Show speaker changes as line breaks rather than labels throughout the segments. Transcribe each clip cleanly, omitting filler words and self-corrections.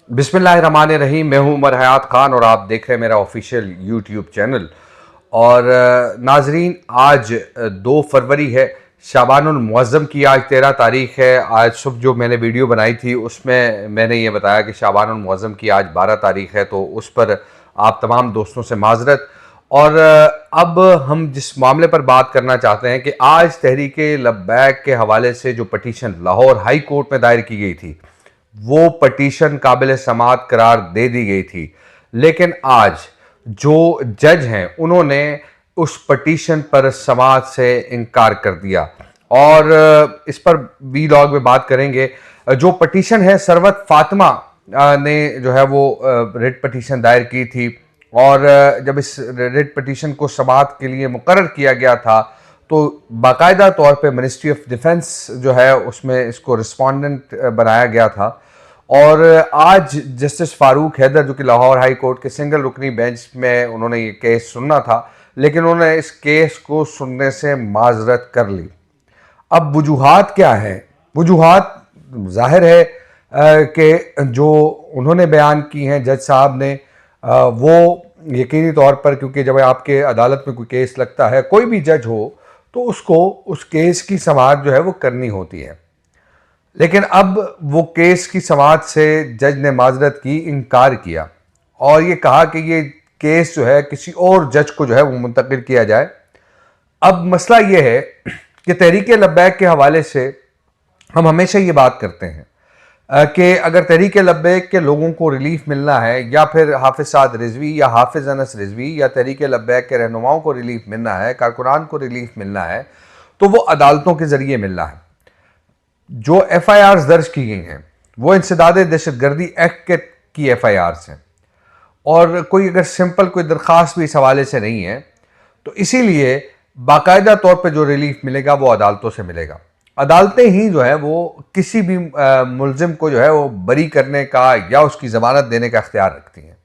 बिस्मिल्लाहिर्रहमानिर्रहीम। मैं हूं उमर हयात खान और आप देख रहे हैं मेरा ऑफिशियल यूट्यूब चैनल। और नाजरीन, आज 2 फरवरी है, शाबानुल मुअज़्ज़म की आज 13 तारीख है। आज सुबह जो मैंने वीडियो बनाई थी उसमें मैंने ये बताया कि शाबानुल मुअज़्ज़म की आज 12 तारीख है, तो उस पर आप तमाम दोस्तों से माजरत। और अब हम जिस मामले पर बात करना चाहते हैं कि आज तहरीके लब्बैक के हवाले से जो पटिशन लाहौर हाई कोर्ट में दायर की गई थी, वो पटिशन काबिल समाअत करार दे दी गई थी। लेकिन आज जो जज हैं उन्होंने उस पटिशन पर समाअत से इनकार कर दिया और इस पर वीलॉग में बात करेंगे। जो पटिशन है, सरवत फातिमा ने जो है वो रिट पटिशन दायर की थी और जब इस रिट पटिशन को समाअत के लिए मुकर्रर किया गया था तो बाकायदा तौर पे मिनिस्ट्री ऑफ डिफेंस जो है उसमें इसको रिस्पोंडेंट बनाया गया था। और आज जस्टिस फारूक हैदर, जो कि लाहौर हाई कोर्ट के सिंगल रुकनी बेंच में उन्होंने ये केस सुनना था, लेकिन उन्होंने इस केस को सुनने से माजरत कर ली। अब वजूहात क्या है? वजूहात जाहिर है कि जो उन्होंने बयान की हैं जज साहब ने, वो यकीनी तौर पर, क्योंकि जब आपके अदालत में कोई केस लगता है, कोई भी जज हो, तो उसको उस केस की समाअत जो है वो करनी होती है। लेकिन अब वो केस की समाअत से जज ने माजरत की, इनकार किया और ये कहा कि ये केस जो है किसी और जज को जो है वो मुंतकिल किया जाए। अब मसला ये है कि तहरीक लब्बैक के हवाले से हम हमेशा ये बात करते हैं कि अगर तहरीक लब्बैक के लोगों को रिलीफ मिलना है, या फिर हाफिज साद रिजवी या हाफिज अनस रिजवी या तहरीक लब्बैक के रहनुमाओं को रिलीफ मिलना है, कारकुनान को रिलीफ मिलना है, तो वो अदालतों के जरिए मिलना है। जो FIRs दर्ज की गई हैं वो इंसदाद दहशतगर्दी एक्ट के की FIRs हैं और कोई अगर सिंपल कोई दरख्वास्त भी इस हवाले से नहीं है, तो इसीलिए बाकायदा तौर पे जो रिलीफ मिलेगा वो अदालतों से मिलेगा। अदालतें ही जो है वो किसी भी मुलजिम को जो है वो बरी करने का या उसकी जमानत देने का इख्तियार रखती हैं।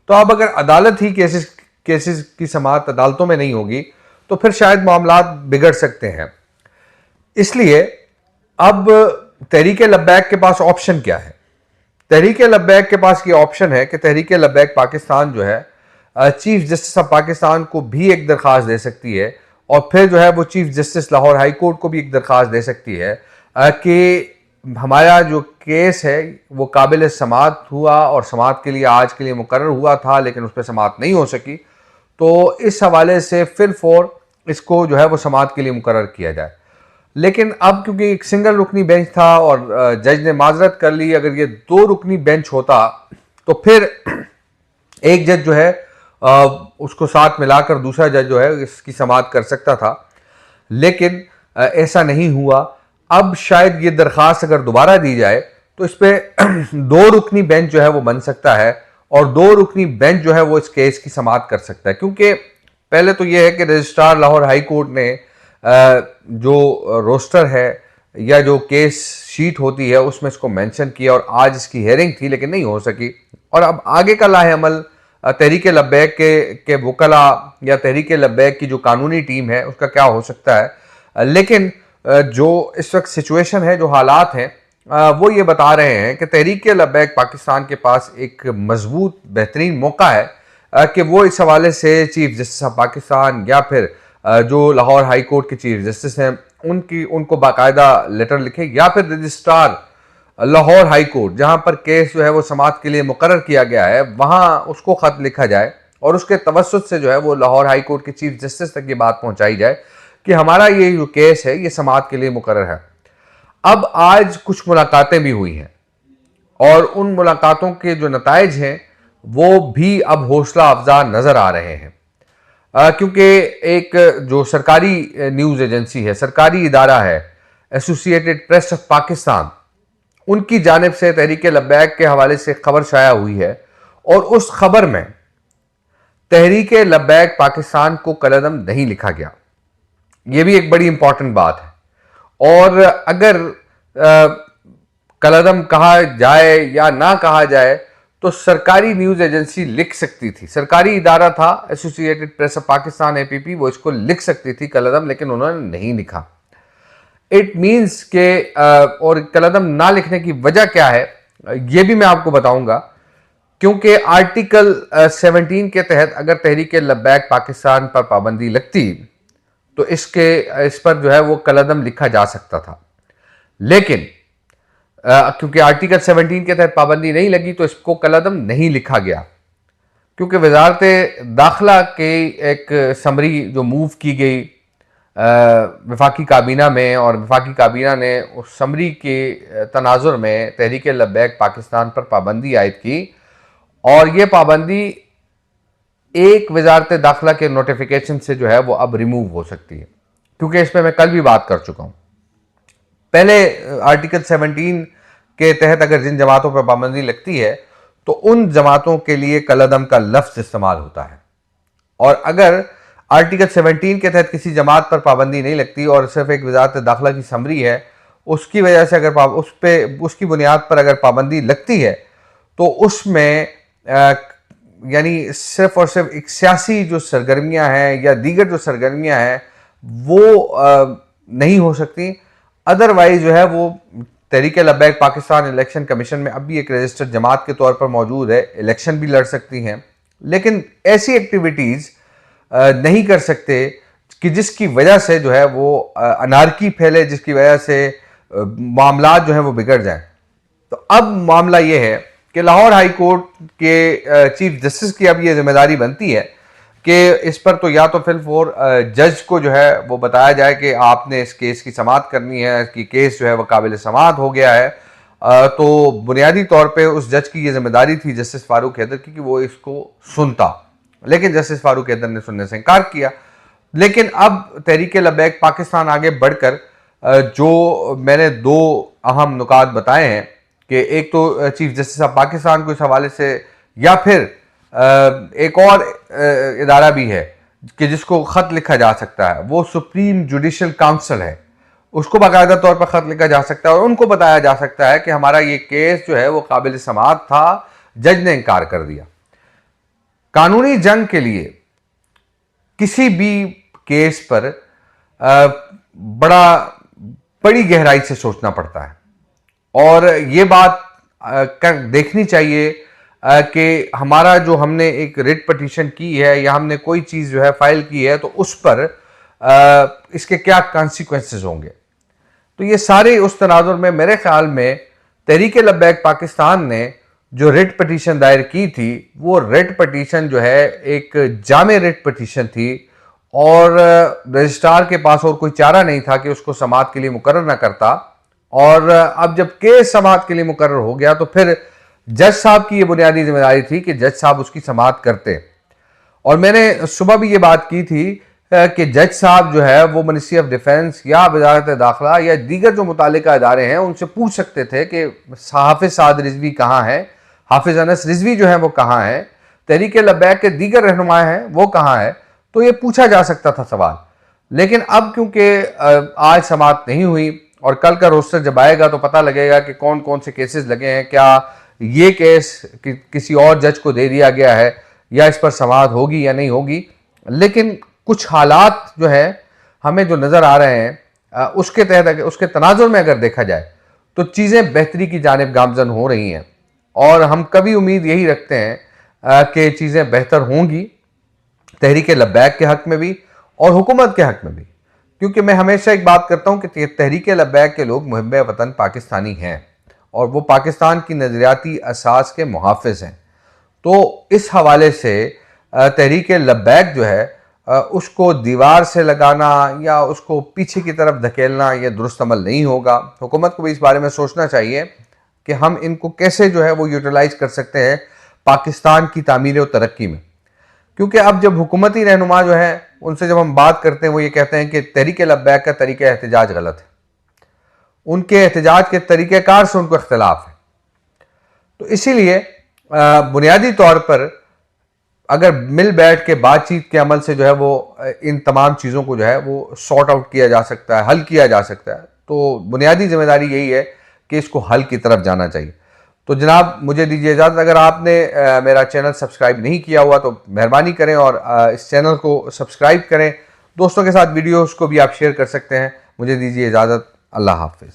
तो अब अगर अदालत ही केसेस की समाअत अदालतों में नहीं होगी तो फिर शायद मामला बिगड़ सकते हैं। इसलिए अब तहरीक लब्बैक के पास ऑप्शन क्या है? तहरीक लब्बैक के पास ये ऑप्शन है कि तहरीक लब्बैक पाकिस्तान जो है चीफ जस्टिस ऑफ पाकिस्तान को भी एक दरख्वास्त दे सकती है और फिर जो है वो chief justice Lahore high court को भी एक दरख्वास्त दे सकती है कि हमारा जो केस है वो काबिल समाअत हुआ और समाअत के लिए आज के लिए मुकर्रर हुआ था, लेकिन उस पर समाअत नहीं हो सकी, तो इस हवाले से फिर फोर इसको जो है वो समाअत के लिए मुकर्रर किया जाए। लेकिन अब क्योंकि एक सिंगल रुकनी बेंच था और जज ने माजरत कर ली, अगर ये 2 रुकनी बेंच होता तो फिर एक जज जो है उसको साथ मिलाकर दूसरा जज जो है इसकी समाअत कर सकता था, लेकिन ऐसा नहीं हुआ। अब शायद ये दरख्वास्त अगर दोबारा दी जाए तो इस पर 2 रुकनी बेंच जो है वो बन सकता है और 2 रुकनी बेंच जो है वो इस केस की समाअत कर सकता है। क्योंकि पहले तो ये है कि रजिस्ट्रार लाहौर हाई कोर्ट ने जो रोस्टर है या जो केस शीट होती है उसमें इसको मेंशन किया और आज इसकी हेयरिंग थी लेकिन नहीं हो सकी। और अब आगे का लाहे अमल तहरीक लब्बैक के वकला या तहरीक लब्बैक की जो कानूनी टीम है उसका क्या हो सकता है। लेकिन जो इस वक्त सिचुएशन है, जो हालात हैं, वो ये बता रहे हैं कि तहरीक लब्बैक पाकिस्तान के पास एक मजबूत बेहतरीन मौका है कि वो इस हवाले से चीफ जस्टिस ऑफ पाकिस्तान या फिर जो लाहौर हाई कोर्ट के चीफ जस्टिस हैं उनको बाकायदा लेटर लिखे, या फिर रजिस्ट्रार लाहौर हाई कोर्ट जहां पर केस जो है वो समाअत के लिए मुकर्रर किया गया है वहां उसको खत लिखा जाए और उसके तवस्सुत से जो है वो लाहौर हाई कोर्ट के चीफ जस्टिस तक ये बात पहुंचाई जाए कि हमारा ये जो केस है ये समाअत के लिए मुकर्रर है। अब आज कुछ मुलाकातें भी हुई हैं और उन मुलाकातों के जो नताइज हैं वो भी अब हौसला अफजा नजर आ रहे हैं, क्योंकि एक जो सरकारी न्यूज़ एजेंसी है, सरकारी इदारा है, एसोसिएटेड प्रेस ऑफ पाकिस्तान, उनकी जानिब से तहरीक लब्बैक के हवाले से खबर शाया हुई है और उस खबर में तहरीक लब्बैक पाकिस्तान को कलदम नहीं लिखा गया। यह भी एक बड़ी इंपॉर्टेंट बात है। और अगर कलदम कहा जाए या ना कहा जाए तो सरकारी न्यूज़ एजेंसी लिख सकती थी, सरकारी इदारा था associated press of Pakistan APP, वो इसको लिख सकती थी कलदम, लेकिन उन्होंने नहीं लिखा। इट मीन्स के और कलदम ना लिखने की वजह क्या है ये भी मैं आपको बताऊंगा, क्योंकि आर्टिकल 17 के तहत अगर तहरीक लब्बैक पाकिस्तान पर पाबंदी लगती तो इस पर जो है वो कलअदम लिखा जा सकता था। लेकिन क्योंकि आर्टिकल 17 के तहत पाबंदी नहीं लगी तो इसको कलअदम नहीं लिखा गया, क्योंकि वजारत दाखिला के एक समरी जो मूव की गई वफाकी काबीना में, और वफाकी काबीना ने उस समरी के तनाजुर में तहरीक लब्बैक पाकिस्तान पर पाबंदी आयद की, और ये पाबंदी एक वजारत दाखिला के नोटिफिकेशन से जो है वो अब रिमूव हो सकती है, क्योंकि इस पर मैं कल भी बात कर चुका हूँ। पहले आर्टिकल 17 के तहत अगर जिन जमातों पर पाबंदी लगती है तो उन जमातों के लिए कलअदम का लफ्ज इस्तेमाल होता है, और अगर आर्टिकल 17 के तहत किसी जमात पर पाबंदी नहीं लगती और सिर्फ एक वजारत दाखिला की समरी है, उसकी वजह से अगर उसकी बुनियाद पर अगर पाबंदी लगती है तो उसमें यानी सिर्फ और सिर्फ एक सियासी जो सरगर्मियां हैं या दीगर जो सरगर्मियां हैं वो नहीं हो सकती। अदरवाइज जो है वो तहरीक लब्बैक पाकिस्तान इलेक्शन कमीशन में अभी एक रजिस्टर्ड जमात के तौर पर मौजूद है, इलेक्शन भी लड़ सकती हैं, लेकिन ऐसी एक्टिविटीज़ नहीं कर सकते कि जिसकी वजह से जो है वो अनारकी फैले, जिसकी वजह से मामला जो है वो बिगड़ जाए। तो अब मामला ये है कि लाहौर हाई कोर्ट के चीफ जस्टिस की अब ये जिम्मेदारी बनती है कि इस पर तो या तो फिलफोर जज को जो है वो बताया जाए कि आपने इस केस की समाअत करनी है, कि केस जो है वो काबिल समाअत हो गया है। तो बुनियादी तौर पे उस जज की ये जिम्मेदारी थी जस्टिस फारूक हैदर की कि वो इसको सुनता, लेकिन जस्टिस फारूक हैदर ने सुनने से इनकार किया। लेकिन अब तहरीक लब्बैक पाकिस्तान आगे बढ़कर जो मैंने दो अहम नुकात बताए हैं कि एक तो चीफ जस्टिस ऑफ पाकिस्तान को इस हवाले से, या फिर एक और इदारा भी है कि जिसको ख़त लिखा जा सकता है, वो सुप्रीम जुडिशल काउंसिल है, उसको बाकायदा तौर पर ख़त लिखा जा सकता है और उनको बताया जा सकता है कि हमारा ये केस जो है वो काबिल समाअत था, जज ने इनकार कर दिया। कानूनी जंग के लिए किसी भी केस पर बड़ी गहराई से सोचना पड़ता है, और ये बात देखनी चाहिए कि हमारा जो हमने एक रिट पटिशन की है या हमने कोई चीज़ जो है फाइल की है तो उस पर इसके क्या कॉन्सिक्वेंसेस होंगे। तो ये सारे उस तनाजुर में मेरे ख्याल में तहरीक लब्बैक पाकिस्तान ने जो रिट पटिशन दायर की थी वो रिट पटिशन जो है एक जामे रिट पटिशन थी, और रजिस्ट्रार के पास और कोई चारा नहीं था कि उसको समाअत के लिए मुकर्रर ना करता। और अब जब केस समाअत के लिए मुकर्रर हो गया तो फिर जज साहब की ये बुनियादी जिम्मेदारी थी कि जज साहब उसकी समाअत करते। और मैंने सुबह भी ये बात की थी कि जज साहब जो है वो मिनिस्ट्री ऑफ डिफेंस या वजारत दाखिला या दीगर जो मुतालिका इदारे हैं उनसे पूछ सकते थे कि हाफिज साद रिजवी कहाँ है, हाफिज अनस रिजवी जो है वो कहाँ है, तहरीक लब्बैक के दीगर रहनुमा हैं वो कहाँ है, तो ये पूछा जा सकता था सवाल। लेकिन अब क्योंकि आज समाअत नहीं हुई और कल का रोस्टर जब आएगा तो पता लगेगा कि कौन कौन से केसेस लगे हैं, क्या ये केस किसी और जज को दे दिया गया है या इस पर समाअत होगी या नहीं होगी। लेकिन कुछ हालात जो है हमें जो नज़र आ रहे हैं उसके तहत उसके तनाजुर में अगर देखा जाए तो चीज़ें बेहतरी की जानिब गामजन हो रही हैं, और हम कभी उम्मीद यही रखते हैं कि चीज़ें बेहतर होंगी तहरीक लब्बैक के हक़ में भी और हुकूमत के हक़ में भी। क्योंकि मैं हमेशा एक बात करता हूँ कि तहरीक लब्बैक के लोग मुहिब्बे वतन पाकिस्तानी हैं और वो पाकिस्तान की नज़रियाती असास के मुहाफ़िज़ हैं। तो इस हवाले से तहरीक लब्बैक जो है उसको दीवार से लगाना या उसको पीछे की तरफ धकेलना यह दुरुस्त अमल नहीं होगा। हुकूमत को भी इस बारे में सोचना चाहिए कि हम इनको कैसे जो है वो यूटिलाइज कर सकते हैं पाकिस्तान की तामीर और तरक्की में। क्योंकि अब जब हुकूमती रहनुमा जो है उनसे जब हम बात करते हैं वो ये कहते हैं कि तहरीक लब्बैक का तरीक़ा एहतजाज गलत है, उनके एहतजाज के तरीक़ेकार से उनको इख्तलाफ है। तो इसीलिए बुनियादी तौर पर अगर मिल बैठ के बातचीत के अमल से जो है वो इन तमाम चीज़ों को जो है वो सॉर्ट आउट किया जा सकता है, हल किया जा सकता है। तो बुनियादी जिम्मेदारी यही है कि इसको हल की तरफ जाना चाहिए। तो जनाब मुझे दीजिए इजाज़त। अगर आपने मेरा चैनल सब्सक्राइब नहीं किया हुआ तो मेहरबानी करें और इस चैनल को सब्सक्राइब करें। दोस्तों के साथ वीडियोस को भी आप शेयर कर सकते हैं। मुझे दीजिए इजाज़त। अल्लाह हाफिज़।